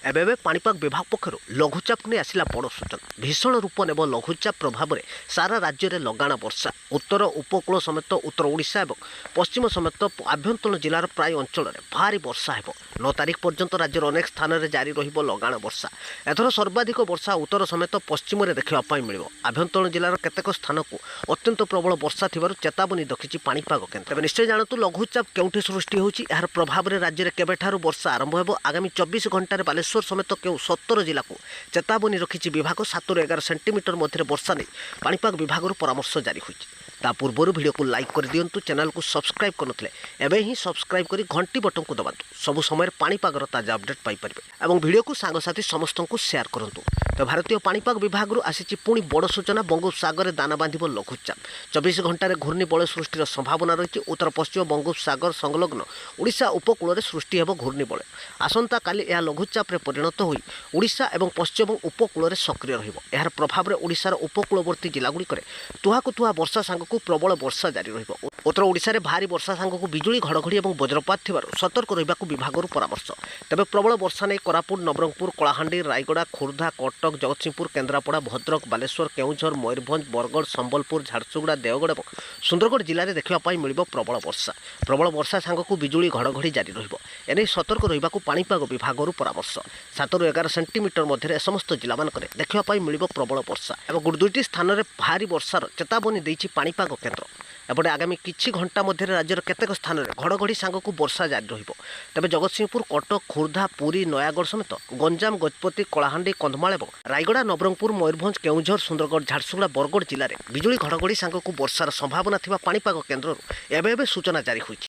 एबे पाणीपाग विभाग पक्षर लघुचाप नहीं आसला बड़ सूचना भीषण रूप नेब लघुचाप प्रभाव में सारा राज्य में लगाण वर्षा उत्तर उपकूल समेत उत्तर ओडिशा और पश्चिम समेत आभ्यंतर जिलार प्राय अंचल में भारी वर्षा हो 9 तारिख पर्यंत राज्यर अनेक स्थान में जारी लगाण वर्षा एथर सर्वाधिक वर्षा उत्तर समेत पश्चिम में देखा मिल आभ्यंतर जिलार केतेक स्थान को अत्यंत प्रबल वर्षा थी चेतावनी रखिंट पाणीपाग केन्द्र निश्चय जानतु लघुचाप केउठी सृष्टि होछि यार प्रभाव में राज्य में केबेठारु वर्षा आरंभ हो आगामी 24 घंटे बालेश्वर समेत केउ 17 जिला को चेतावनी रखिंट विभाग 7 ରୁ 11 सेंटीमीटर मध्य वर्षा नहीं पाणीपाग विभाग परामर्श जारी होइछि। ता पूर्व वीडियो को लाइक कर दिंतु चैनल को सब्सक्राइब करनथले एबे ही सब्सक्राइब करी घंटी बटन को दबातु सबु समय पाणीपागर ताजा अपडेट पाई परिबे एवं वीडियो को सांगसाथी समस्त को शेयर करंतु। तो भारतीय पाणीपाग विभाग आसी पुणी बड़ सूचना बंगोपसागर दाना बांधिब लघुचाप 24 घंटे घूर्णिबल सृष्टिर संभावना रही उत्तर पश्चिम बंगोपसागर संलग्न ओडिशा उपकूल में सृष्टि हेब घूर्णिबल आसंता काली यह लघुचाप परिणत हो ओडिशा एवं पश्चिम उपकूल में सक्रिय रहिब यार प्रभाव में ओडिशार उपकूलवर्ती जिलागुड़िक तुहाकु तुहा वर्षा सांग प्रबल वर्षा जारी रहिब उत्तर ओडिशा रे भारी वर्षा सांग को बिजुली घड़घड़ी और वज्रपात थिबारु सतर्क रहिबाकु विभागरु परामर्श। तेबे प्रबल वर्षा नै कोरापुट नवरंगपुर कलाहांडी रायगड़ा खोर्धा कटक जगतसिंहपुर केन्द्रापड़ा भद्रक बालेश्वर केउझर मयूरभंज बरगड़ संबलपुर झारसुगुड़ा देवगढ़ और सुंदरगढ़ जिले में देखा मिल प्रबल वर्षा सांग को बिजुली घड़घड़ी जारी रहिब एने सतर्क रहिबाकु पाणीपाग विभागरु परामर्श। 7 ରୁ 11 सेंटीमीटर मध्य समस्त जिला मानकरे देखा मिल प्रबल वर्षा और गोटे दुईटी स्थान में भारी वर्षार चेतावनी देछि पाणीपाग केन्द्र। एपटे आगामी किछि घंटा मध्य राज्यर केतेक स्थान में घड़घड़ी सांग को वर्षा जारी रहिब। तेबे जगतसिंहपुर कटक खोर्धा पुरी नयागढ़ समेत गंजाम गजपति कलाहांडी कंधमाल और रायगड़ा नवरंगपुर मयूरभंज केउझर सुंदरगढ़ झारसुगुड़ा बरगड़ जिले में बिजुली घड़घड़ी सांग को वर्षार संभावना थिबा पाणीपाग केन्द्र एबे सूचना जारी होइछि।